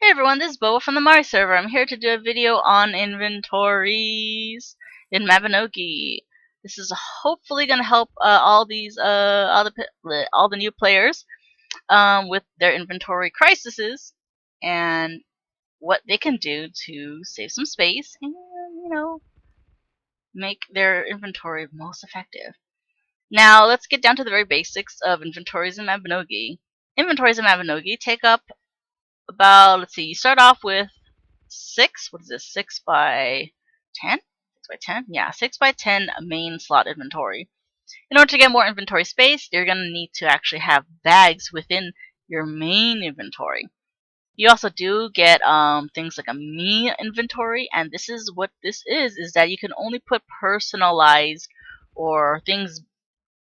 Hey everyone, this is Boa from the Mari server. I'm here to do a video on inventories in Mabinogi. This is hopefully going to help all the new players with their inventory crises and what they can do to save some space and make their inventory most effective. Now let's get down to the very basics of inventories in Mabinogi. Inventories in Mabinogi take up about, let's see, you start off with 6, what is this, 6 by 10? 6 by 10? Yeah, 6 by 10 main slot inventory. In order to get more inventory space, you're going to need to actually have bags within your main inventory. You also do get things like a me inventory, and this is what this is that you can only put personalized or things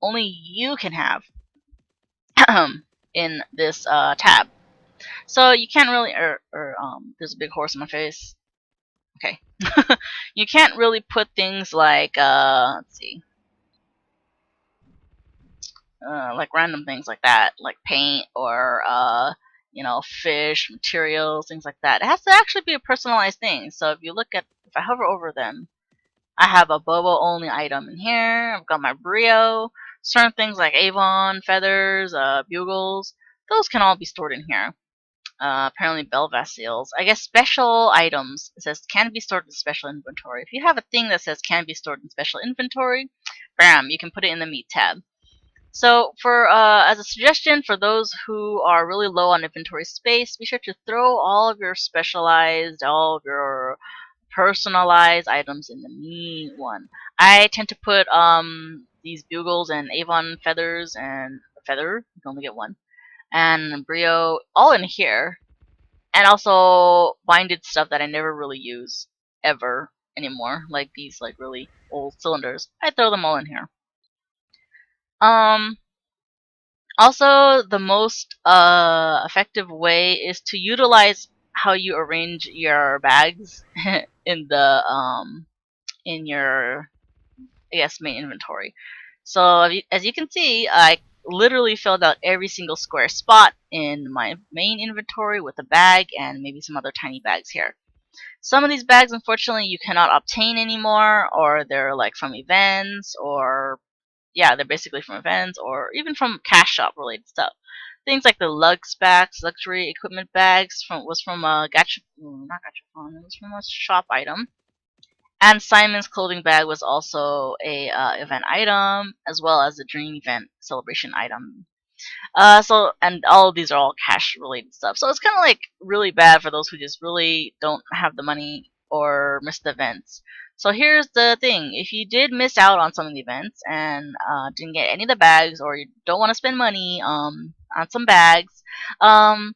only you can have in this tab. So you can't really, there's a big horse in my face. Okay. You can't really put things like, let's see, like random things like that, like paint or, fish, materials, things like that. It has to actually be a personalized thing. So if you look at, if I hover over them, I have a Bobo only item in here. I've got my Brio, certain things like Avon, feathers, bugles. Those can all be stored in here. Apparently Belvast seals. I guess special items. It says can be stored in special inventory. If you have a thing that says can be stored in special inventory, bam, you can put it in the meat tab. So for as a suggestion for those who are really low on inventory space, be sure to throw all of your specialized, all of your personalized items in the meat one. I tend to put these bugles and Avon feathers and feather, you can only get one, and Brio all in here, and also binded stuff that I never really use ever anymore, like these like really old cylinders. I throw them all in here. Um, Also, the most effective way is to utilize how you arrange your bags in the in your, I guess, main inventory. So as you can see, I literally filled out every single square spot in my main inventory with a bag and maybe some other tiny bags here. Some of these bags, unfortunately, you cannot obtain anymore, or they're like from events, or yeah, they're basically from events, or even from cash shop related stuff. Things like the Lux bags, luxury equipment bags, was from a not Gachapon, it was from a shop item. And Simon's clothing bag was also a event item, as well as a dream event celebration item. And all of these are all cash related stuff. So it's kind of like really bad for those who just really don't have the money or miss the events. So here's the thing: if you did miss out on some of the events and didn't get any of the bags, or you don't want to spend money on some bags, um,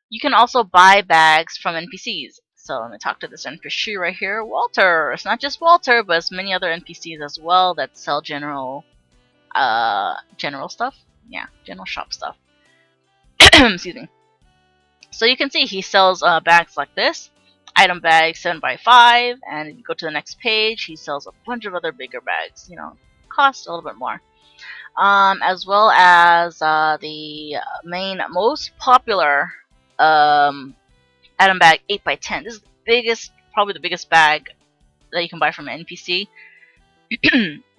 you can also buy bags from NPCs. So let me talk to this NPC right here, Walter. It's not just Walter, but it's many other NPCs as well that sell general stuff. Yeah, general shop stuff. Excuse me. So you can see he sells bags like this. Item bag 7x5, and if you go to the next page, he sells a bunch of other bigger bags. Cost a little bit more. As well as the main, most popular item bag 8x10. This is the biggest, probably the biggest bag that you can buy from an NPC.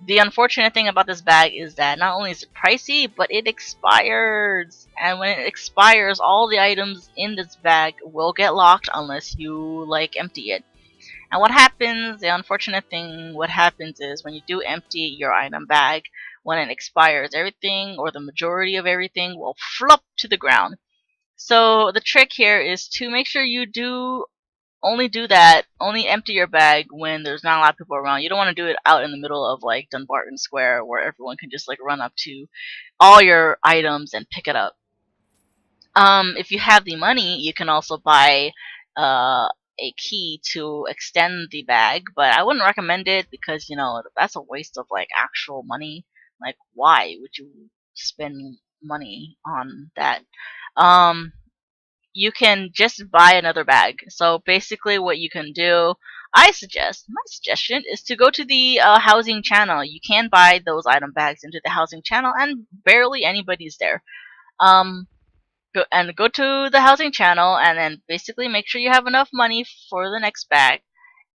The unfortunate thing about this bag is that not only is it pricey, but it expires. And when it expires, all the items in this bag will get locked unless you empty it. And what happens, the unfortunate thing, what happens is when you do empty your item bag, when it expires, everything or the majority of everything will flop to the ground. So the trick here is to make sure you only empty your bag when there's not a lot of people around. You don't want to do it out in the middle of Dunbarton Square where everyone can just run up to all your items and pick it up. If you have the money, you can also buy a key to extend the bag, but I wouldn't recommend it because that's a waste of actual money. Why would you spend money on that? You can just buy another bag. So basically what you can do, my suggestion is to go to the housing channel. You can buy those item bags into the housing channel and barely anybody's there. Um, go to the housing channel, and then basically make sure you have enough money for the next bag.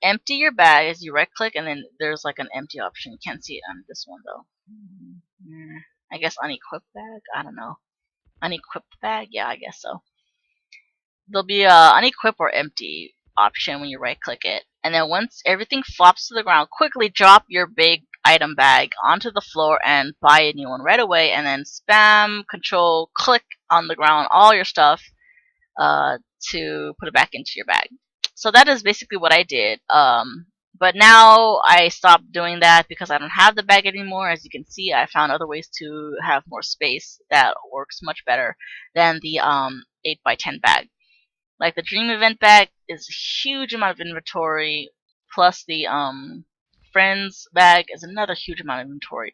Empty your bag as you right click, and then there's like an empty option. You can't see it on this one though. I guess unequipped bag. I don't know. Unequipped bag. Yeah, I guess so. There'll be a unequip or empty option when you right click it, and then once everything flops to the ground, quickly drop your big item bag onto the floor and buy a new one right away, and then spam control click on the ground all your stuff to put it back into your bag. So that is basically what I did. But now I stopped doing that because I don't have the bag anymore. As you can see, I found other ways to have more space that works much better than the 8x10 bag. Like the Dream Event bag is a huge amount of inventory, plus the Friends bag is another huge amount of inventory.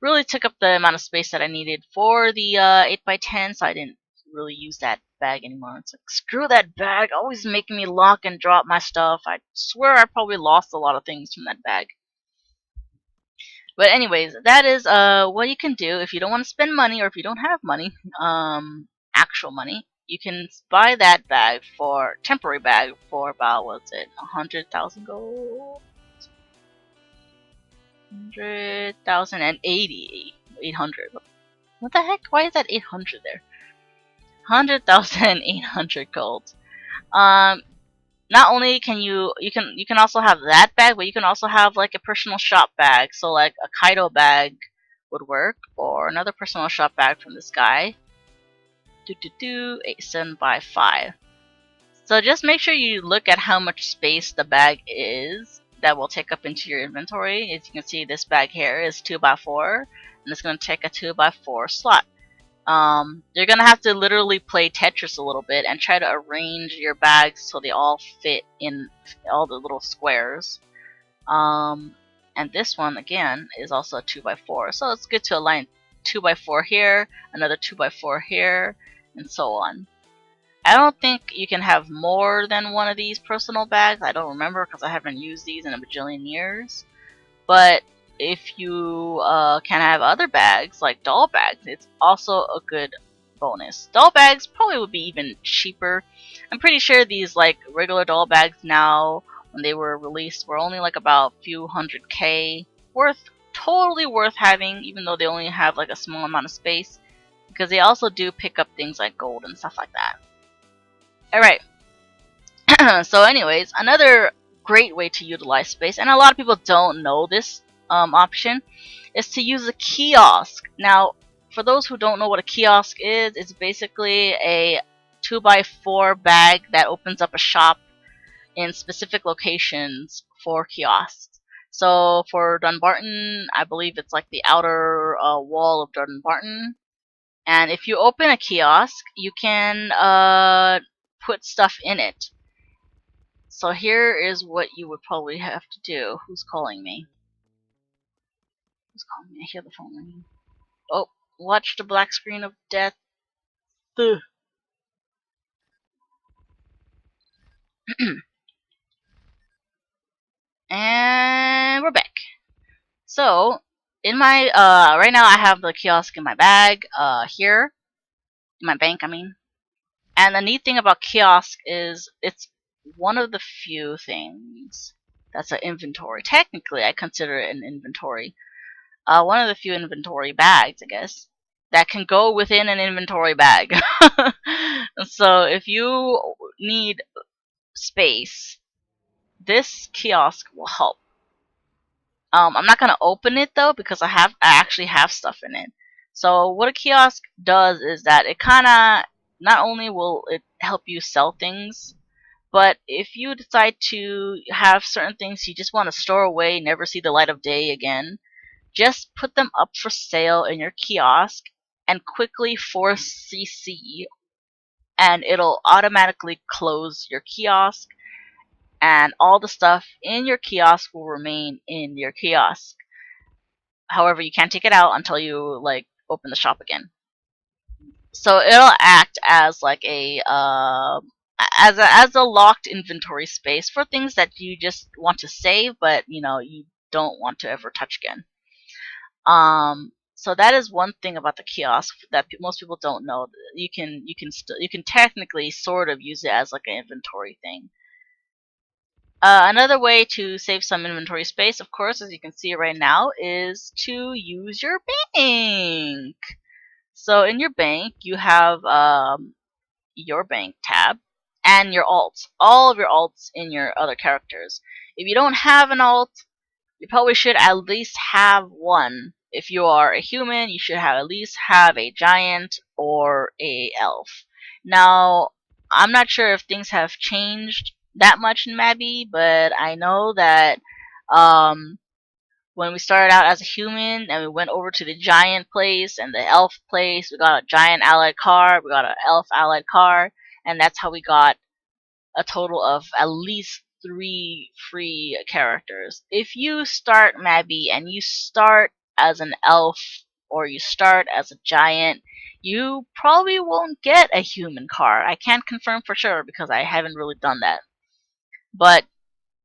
Really took up the amount of space that I needed for the 8x10, so I didn't really use that bag anymore. It's like, screw that bag, always making me lock and drop my stuff. I swear I probably lost a lot of things from that bag. But anyways, that is what you can do if you don't want to spend money, or if you don't have money, actual money. You can buy that bag for temporary bag for about, what's it, 100,000 gold, 100,080, 800. What the heck? Why is that 800 there? 100,800 gold. Um, Not only can you can also have that bag, but you can also have like a personal shop bag. So like a Kaido bag would work, or another personal shop bag from this guy. 87 by 5. So just make sure you look at how much space the bag is that will take up into your inventory. As you can see, this bag here is 2 by 4, and it's going to take a 2 by 4 slot. You're gonna have to literally play Tetris a little bit and try to arrange your bags so they all fit in all the little squares. And this one again is also a 2 by 4, so it's good to align 2 by 4 here, another 2 by 4 here, and so on. I don't think you can have more than one of these personal bags. I don't remember because I haven't used these in a bajillion years. But if you can have other bags, like doll bags, it's also a good bonus. Doll bags probably would be even cheaper. I'm pretty sure these like regular doll bags now, when they were released, were only like about a few hundred K. Totally worth having, even though they only have like a small amount of space, because they also do pick up things like gold and stuff like that. Alright, so anyways, another great way to utilize space, and a lot of people don't know this option, is to use a kiosk. Now, for those who don't know what a kiosk is, it's basically a 2 by 4 bag that opens up a shop in specific locations for kiosks. So for Dunbarton, I believe it's like the outer wall of Dunbarton. And if you open a kiosk, you can put stuff in it. So here is what you would probably have to do. Who's calling me? Who's calling me? I hear the phone ringing. Oh, watch the black screen of death. And we're back. So, in my, right now I have the kiosk in my bag, here. In my bank, I mean. And the neat thing about kiosk is it's one of the few things that's an inventory. Technically, I consider it an inventory. One of the few inventory bags, I guess, that can go within an inventory bag. So if you need space, this kiosk will help. I'm not gonna open it though because I actually have stuff in it. So what a kiosk does is that it kinda, not only will it help you sell things, but if you decide to have certain things you just want to store away, never see the light of day again, just put them up for sale in your kiosk and quickly force CC, and it'll automatically close your kiosk, and all the stuff in your kiosk will remain in your kiosk. However, you can't take it out until you like open the shop again. So it'll act as like as a locked inventory space for things that you just want to save, but you know you don't want to ever touch again. So that is one thing about the kiosk that most people don't know. You can technically sort of use it as like an inventory thing. Another way to save some inventory space, of course, as you can see right now, is to use your bank. So in your bank, you have your bank tab and your alts. All of your alts in your other characters. If you don't have an alt, you probably should at least have one. If you are a human, you should have at least have a giant or a elf. Now, I'm not sure if things have changed that much in Mabby, but I know that um, when we started out as a human and we went over to the giant place and the elf place, we got a giant allied card, we got an elf allied card, and that's how we got a total of at least 3 free characters. If you start Mabby and you start as an elf or you start as a giant, you probably won't get a human card. I can't confirm for sure because I haven't really done that. But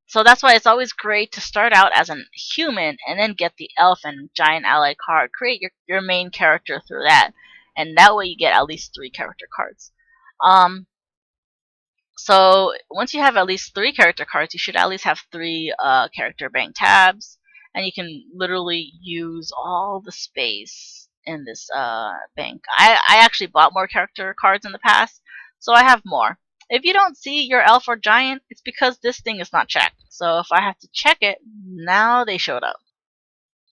so that's why it's always great to start out as a human and then get the elf and giant allied card. Create your main character through that. And that way you get at least 3 character cards. So once you have at least 3 character cards, you should at least have 3 character bank tabs, and you can literally use all the space in this bank. I actually bought more character cards in the past, so I have more. If you don't see your elf or giant, it's because this thing is not checked. So if I have to check it, now they showed up.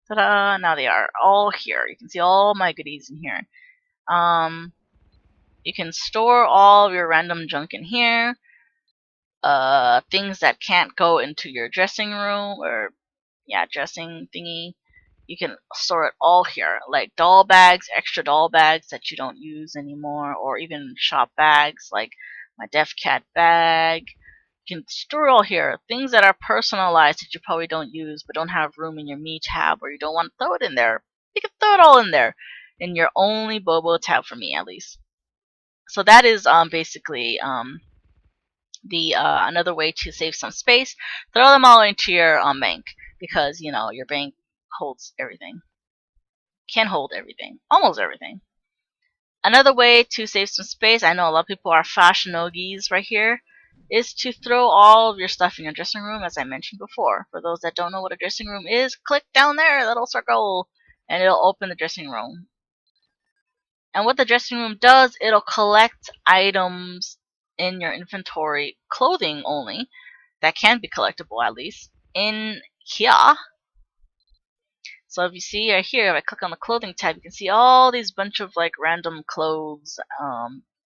Ta-da! Now they are all here. You can see all my goodies in here. You can store all of your random junk in here. Things that can't go into your dressing room or dressing thingy, you can store it all here, like doll bags, extra doll bags that you don't use anymore, or even shop bags like my deaf cat bag. You can store it all here. Things that are personalized that you probably don't use but don't have room in your me tab, or you don't want to throw it in there, you can throw it all in there in your only Bobo tab, for me at least. So that is basically the another way to save some space. Throw them all into your bank, because you know your bank holds everything, can hold everything, almost everything. Another way to save some space, I know a lot of people are fashionogis right here, is to throw all of your stuff in your dressing room, as I mentioned before. For those that don't know what a dressing room is, click down there, that little circle, and it'll open the dressing room. And what the dressing room does, it'll collect items in your inventory, clothing only, that can be collectible at least, in here. So if you see right here, if I click on the clothing tab, you can see all these bunch of like random clothes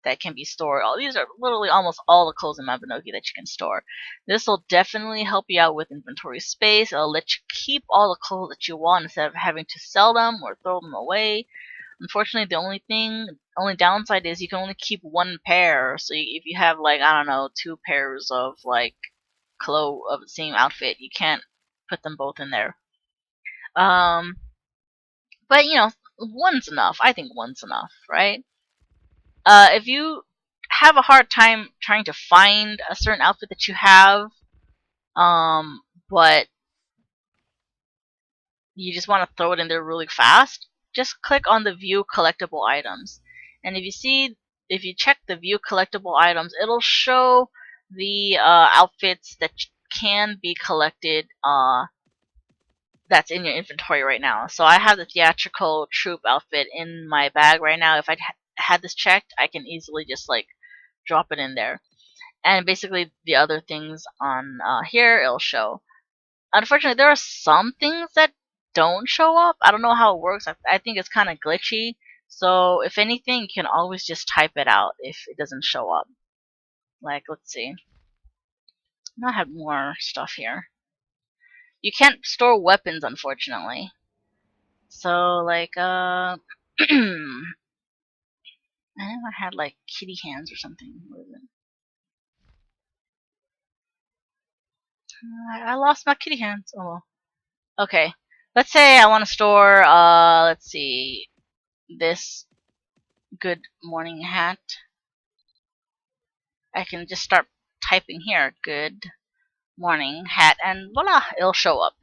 that can be stored. All these are literally almost all the clothes in Mabinogi that you can store. This will definitely help you out with inventory space. It'll let you keep all the clothes that you want instead of having to sell them or throw them away. Unfortunately, the only downside is you can only keep 1 pair. So if you have like, I don't know, 2 pairs of like clothes of the same outfit, you can't put them both in there. But you know, one's enough. I think one's enough, right? If you have a hard time trying to find a certain outfit that you have, but you just want to throw it in there really fast, just click on the view collectible items. And if you check the view collectible items, it'll show the outfits that can be collected that's in your inventory right now. So I have the theatrical troupe outfit in my bag right now. If I had this checked, I can easily just like drop it in there. And basically the other things on here, it'll show. Unfortunately, there are some things that don't show up. I don't know how it works. I think it's kind of glitchy. So if anything, you can always just type it out if it doesn't show up. Like, let's see. I have more stuff here. You can't store weapons, unfortunately. So, like, I know I had, like, kitty hands or something. What is it? I lost my kitty hands. Oh, well. Okay. Let's say I want to store, let's see, this good morning hat. I can just start typing here, good morning hat, and voila, it'll show up.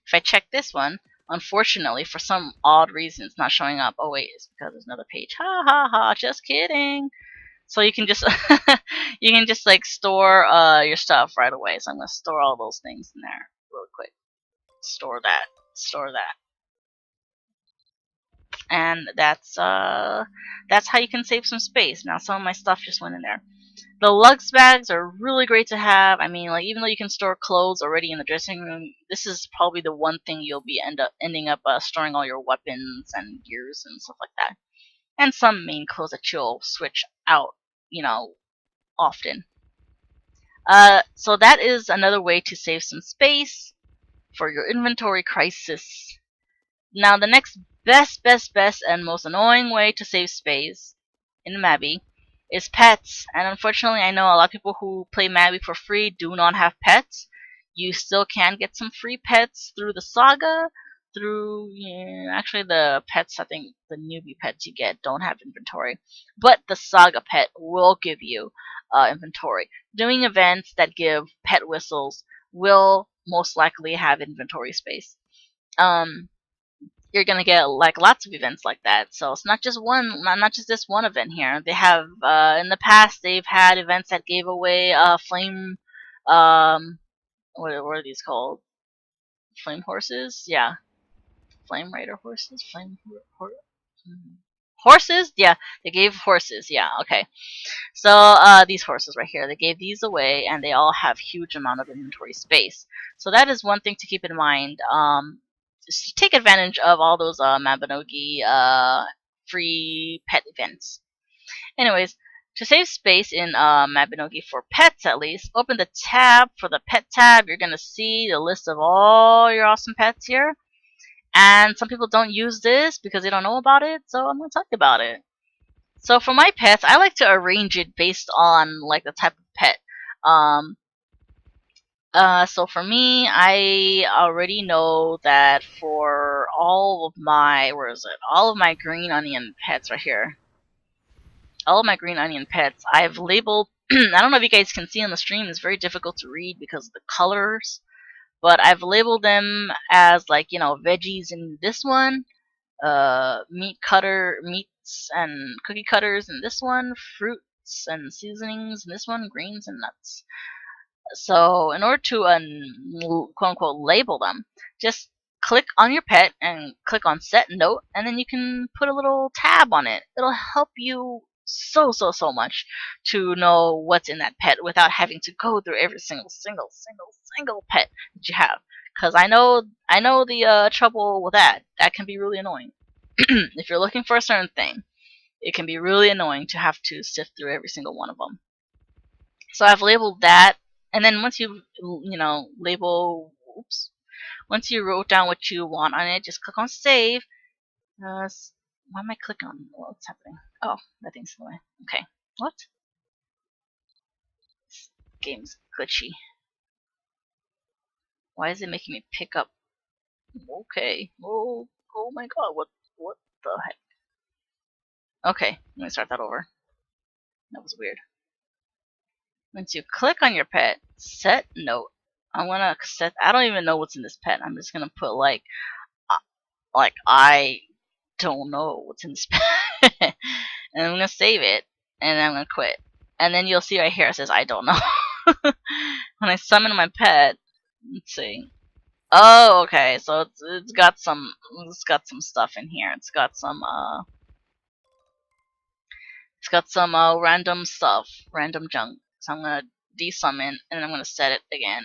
If I check this one, unfortunately, for some odd reason, it's not showing up. Oh wait, it's because there's another page. Ha ha ha! Just kidding. So you can just you can just like store your stuff right away. So I'm gonna store all those things in there real quick. Store that. Store that. And that's how you can save some space. Now some of my stuff just went in there. The lugs bags are really great to have. I mean, like even though you can store clothes already in the dressing room, this is probably the one thing you'll be ending up storing all your weapons and gears and stuff like that, and some main clothes that you'll switch out, often. So that is another way to save some space for your inventory crisis. Now, the next best, and most annoying way to save space in Mabby is pets. And unfortunately, I know a lot of people who play Mabby for free do not have pets. You still can get some free pets through the saga. Actually, the pets, I think the newbie pets you get don't have inventory. But the saga pet will give you inventory. Doing events that give pet whistles will most likely have inventory space. You're gonna get like lots of events like that. So it's not just not just this one event here. They have in the past they've had events that gave away flame, what are these called? Flame horses? Yeah, flame rider horses. Horses? Yeah, they gave horses. Yeah, okay. So these horses right here, they gave these away, and they all have huge amount of inventory space. So that is one thing to keep in mind. Just take advantage of all those Mabinogi free pet events. Anyways, to save space in Mabinogi for pets at least, open the tab. For the pet tab, you're going to see the list of all your awesome pets here. And some people don't use this because they don't know about it, so I'm going to talk about it. So for my pets, I like to arrange it based on like the type of pet. Um, so for me, I already know that for all of my, where is it? All of my green onion pets right here. All of my green onion pets, I've labeled, I don't know if you guys can see on the stream, it's very difficult to read because of the colors, but I've labeled them as like, veggies in this one, meats and cookie cutters in this one, fruits and seasonings in this one, greens and nuts. So in order to quote unquote label them, just click on your pet and click on set note, and then you can put a little tab on it. It'll help you so much to know what's in that pet without having to go through every single pet that you have. Because I know the trouble with that. That can be really annoying. If you're looking for a certain thing, it can be really annoying to have to sift through every single one of them. So I've labeled that, and then once once you wrote down what you want on it, just click on save. Why am I clicking on? What's happening? Oh, that thing's in the way. Okay, what? This game's glitchy. Why is it making me pick up? Okay. Oh my god, what the heck? Okay, let me start that over. That was weird. Once you click on your pet, set note. I'm gonna set. I don't even know what's in this pet. I'm just gonna put like I don't know what's in this pet, and I'm gonna save it, and then I'm gonna quit. And then you'll see right here it says I don't know. When I summon my pet, let's see. Oh, okay. So it's got some stuff in here. It's got some random stuff, random junk. So I'm gonna desummon, and I'm gonna set it again.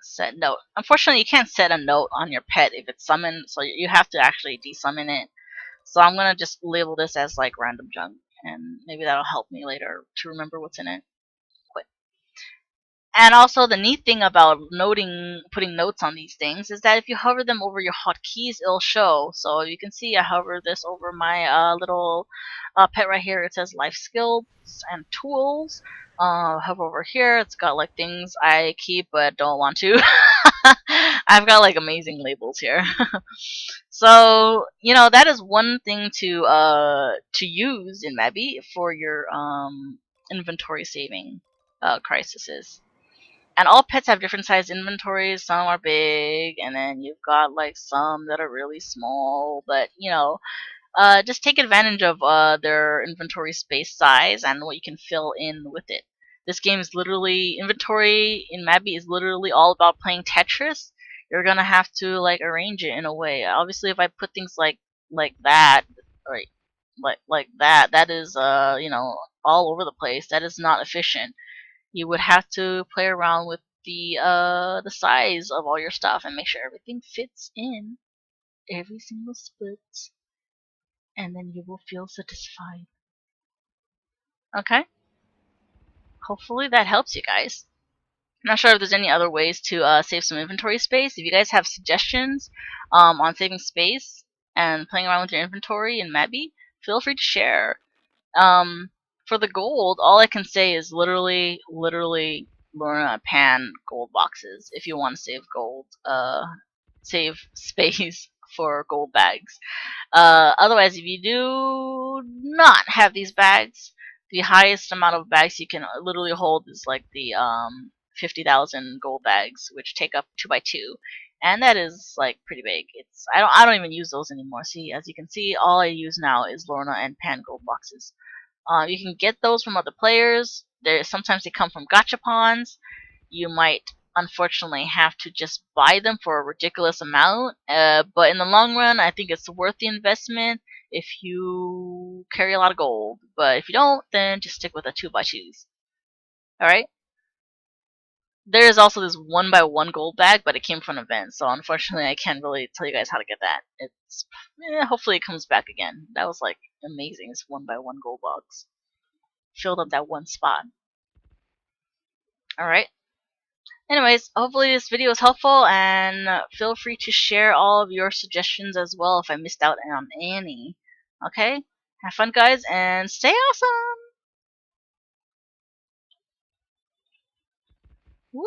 Set note. Unfortunately, you can't set a note on your pet if it's summoned, so you have to actually desummon it. So I'm gonna just label this as like random junk, and maybe that'll help me later to remember what's in it. Quit. And also, the neat thing about putting notes on these things is that if you hover them over your hotkeys, it'll show. So you can see I hover this over my little pet right here. It says life skills and tools. Hover over here. It's got like things I keep but don't want to. I've got like amazing labels here. So that is one thing to use in Mabby for your inventory saving crises. And all pets have different size inventories. Some are big, and then you've got like some that are really small. But just take advantage of their inventory space size and what you can fill in with it. This game is literally inventory in Mabi is literally all about playing Tetris. You're gonna have to like arrange it in a way. Obviously, if I put things like that, right, like that, that is all over the place. That is not efficient. You would have to play around with the size of all your stuff and make sure everything fits in every single split, and then you will feel satisfied. Okay? Hopefully that helps you guys. I'm not sure if there's any other ways to save some inventory space. If you guys have suggestions on saving space and playing around with your inventory in Mabi, feel free to share. Um, for the gold, all I can say is literally Lorna Pan gold boxes if you want to save gold, save space for gold bags. Otherwise, if you do not have these bags, the highest amount of bags you can literally hold is like the 50,000 gold bags, which take up 2x2, and that is like pretty big. I don't even use those anymore. See, as you can see, all I use now is Lorna and Pan gold boxes. You can get those from other players. Sometimes they come from gachapons. You might unfortunately have to just buy them for a ridiculous amount. But in the long run, I think it's worth the investment if you carry a lot of gold. But if you don't, then just stick with the 2x2s. Alright? There is also this 1x1 gold bag, but it came from an event, so unfortunately I can't really tell you guys how to get that. Hopefully it comes back again. That was like amazing, this 1x1 gold box. Filled up that one spot. Alright. Anyways, hopefully this video was helpful, and feel free to share all of your suggestions as well if I missed out on any. Okay? Have fun, guys, and stay awesome! Woo!